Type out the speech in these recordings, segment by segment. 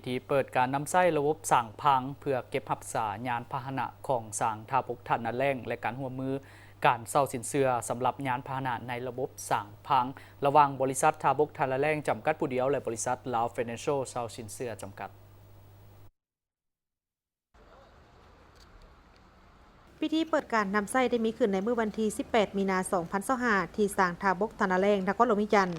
ธีเปิดการนำใช้ระบบสั่งพังเพื่อเก็บรักษายานพาหนะของสั่งทาบกทันนาแรงและการหัวมือการเศร้าสินเสือสำหรับยานพาหนะในระบบสั่งพังระหว่างบริษัททาบกทันนาแรงจำกัดผู้เดียวและบริษัทลาวฟินแลนเชียลเศร้าสินเสือจำกัดพิธีเปิดการนำไส้ได้มีขึ้นในเมื่อวันที่ 18 มีนาคม 2025 ที่สร้างทาบกธนาแรงนครหลวงวิจันทร์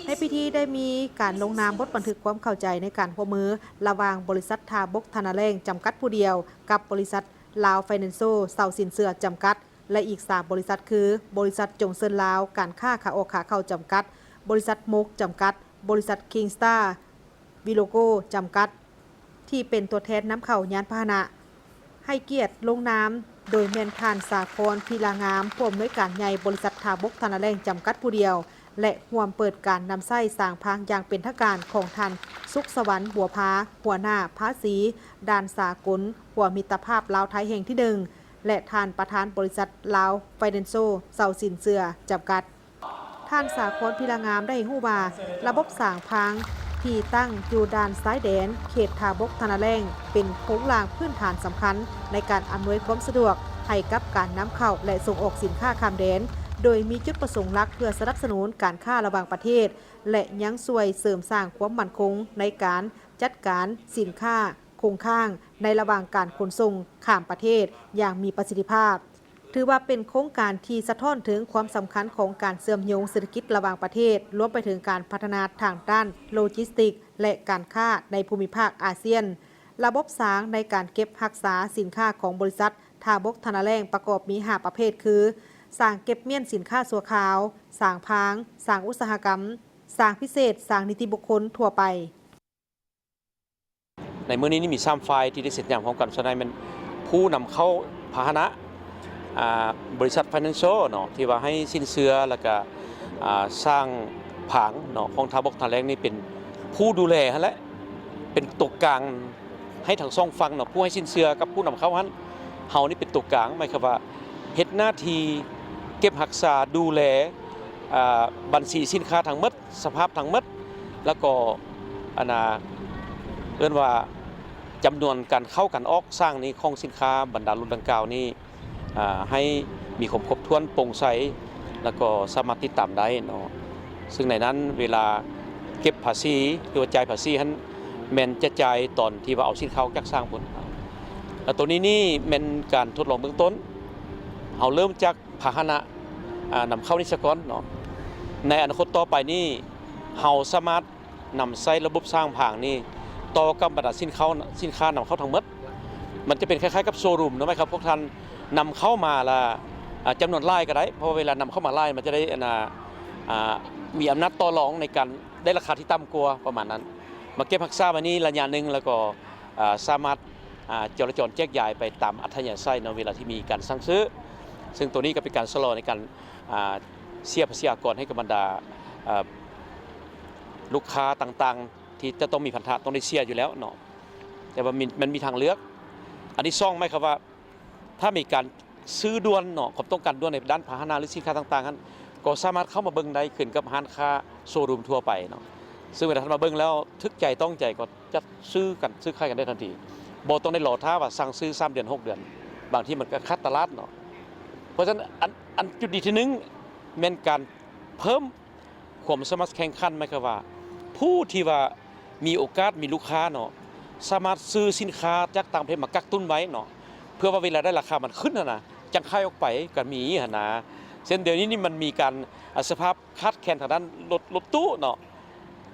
ในพิธีได้มีการลงนามบทบันทึกความเข้าใจในการร่วมมือระหว่างบริษัททาบกธนาแรงจำกัดผู้เดียวกับบริษัทลาวไฟแนนเชียลเซาสินเสือจำกัดและอีก3บริษัทคือบริษัทจงเซินลาวการค้าขาออกขาเข้าจำกัดบริษัทมกจำกัดบริษัทคิงสตาร์วิโลโกจำกัดที่เป็นตัวแทนนำเข้ายานพาหนะให้เกียรติลงนามโดยแมนทานสาครพีลางามผู้อำนวยการใหญ่บริษัททาบกธนาแรงจำกัดผู้เดียวและร่วมเปิดการนำไส้สร้างพังอย่างเป็นทางการของท่านสุขสวรรค์บัวพาหัวหน้าภาษีด่านสากลหัวมิตรภาพลาวไทยแห่งที่1และท่านประธานบริษัทลาวไฟแนนเชียลเซาสินเสือจำกัดท่านสาครพีลางามได้ฮู้ว่าระบบสร้างพังที่ตั้งอยู่ด้านซ้ายแดนเขตทาบกธนาแรงเป็นโครงหลังพื้นฐานสำคัญในการอำนวยความสะดวกให้กับการนำเข้าและส่งออกสินค้าข้ามแดนโดยมีจุดประสงค์หลักเพื่อสนับสนุนการค้าระหว่างประเทศและยังช่วยเสริมสร้างความมั่นคงในการจัดการสินค้าคงค้างในระหว่างการขนส่งข้ามประเทศอย่างมีประสิทธิภาพถือว่าเป็นโครงการที่สะท้อนถึงความสำคัญของการเชื่อมโยงเศรษฐกิจระหว่างประเทศรวมไปถึงการพัฒนาทางด้านโลจิสติกส์และการค้าในภูมิภาคอาเซียนระบบสร้างในการเก็บรักษาสินค้าของบริษัททาบกธนาแรงประกอบมี5ประเภทคือสร้างเก็บเมียนสินค้าสัวขาวสร้างพางสร้างอุตสาหกรรมสร้างพิเศษสร้างนิติบุคคลทั่วไปในเมื่อนี้มี3ฝ่ายที่ได้เสร็จอย่างพร้อมกันฉะนั้นมันผู้นำเข้าพาหนะบริษัท Financial เนาะที่ว่าให้สินเชื่อแล้วก็สร้างผังเนาะของทาบกทาแรงนี่เป็นผู้ดูแลฮะและเป็นตัวกลางให้ทั้งสองฝั่งเนาะผู้ให้สินเชื่อกับผู้นำเข้าหันเฮานี่เป็นตัวกลางหมายความว่าเฮ็ดหน้าที่เก็บรักษาดูแลบัญชีสินค้าทั้งหมดสภาพทั้งหมดแล้วก็เรียกว่าจำนวนการเข้ากันออกสร้างนี้ของสินค้าบรรดารุ่นดังกล่าวนี้ให้มีความครบถ้วนโปร่งใสแล้วก็สามารถติดตามได้เนาะซึ่งในนั้นเวลาเก็บภาษีหรือจ่ายภาษีนั้นแม่นจะจ่ายตอนที่ว่าเอาสินค้าจากสร้างผลแล้วตัวนี้นี่แม่นการทดลองเบื้องต้นเอาเริ่มจากพาหนะนำเข้านิสกรเนาะในอนาคตต่อไปนี่เฮาสามารถนำใช้ระบบสร้างผังนี่ต่อกับบรรดาสินค้านำเข้าทั้งหมดมันจะเป็นคล้ายๆกับโชว์รูมนะไหมครับพวกท่านนำเข้ามาละจำนวนไล่ก็ได้เพราะเวลานำเข้ามาไล่มันจะได้มีอำนาจต่อรองในการได้ราคาที่ต่ำกว่าประมาณนั้นมาเก็บรักษามานี้ระยะหนึ่งแล้วก็สามารถจราจรแจกจ่ายไปตามอัธยาศัยในเวลาที่มีการสั่งซื้อซึ่งตัวนี้ก็เป็นการชะลอในการเสียภาษีอากรให้กับบรรดาลูกค้าต่างๆที่จะต้องมีพันธะต้องได้เสียอยู่แล้วเนาะแต่ว่ามันมีทางเลือกอันนี้ซ่องไหมครับว่าถ้ามีการซื้อด่วนเนาะความต้องการด่วนในด้านพาหนะหรือสินค้าต่างๆนั้นก็สามารถเข้ามาเบิ่งได้ขึ้นกับร้านค้าโชว์รูมทั่วไปเนาะซึ่งเวลาท่านมาเบิ่งแล้วทึกใจต้องใจก็จะซื้อขายกันได้ทันทีบ่ต้องได้รอท่าว่าสั่งซื้อ3 เดือน 6 เดือนบางที่มันก็คัดตลาดเนาะเพราะฉะนั้นอันจุดดีที่1แม่นการเพิ่มความสามารถแข่งขันไหมครับว่าผู้ที่ว่ามีโอกาสมีลูกค้าเนาะสามารถซื้อสินค้าจากต่างประเทศมากักตุนไว้เนาะเพื่อว่าเวลาได้ราคามันขึ้นนะจังค่ายออกไปกันมีนะเช่นเดี๋ยวนี้นี่มันมีการสภาพคาดแคลนทางด้านรถตู้เนาะ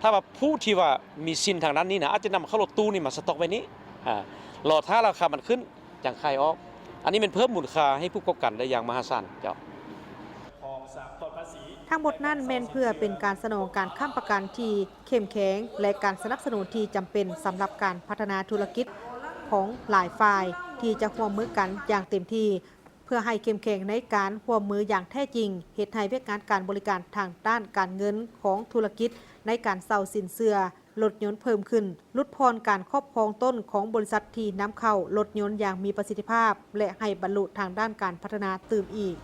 ถ้าว่าผู้ที่ว่ามีสินทางด้านนี้นะอาจจะนำเข้ารถตู้นี่มาสต็อกไว้นี้รอถ้าราคามันขึ้นจังค่ายออกอันนี้เป็นเพิ่มมูลค่าให้ผู้ประกอบการได้อย่างมหาศาลเจ้าทั้งหมดนั้นแม่นเพื่อเป็นการสนองการค้ำประกันที่เข้มแข็งและการสนับสนุนที่จำเป็นสำหรับการพัฒนาธุรกิจของหลายฝ่ายที่จะร่วมมือกันอย่างเต็มที่เพื่อให้เข้มแข็งในการร่วมมืออย่างแท้จริงเหตุให้เวียกงานการบริการทางด้านการเงินของธุรกิจในการเซาสินเชื่อรถยนต์เพิ่มขึ้นลดพรการครอบครองต้นของบริษัทที่นำเข้ารถยนต์อย่างมีประสิทธิภาพและให้บรรลุทางด้านการพัฒนาตื่มอีก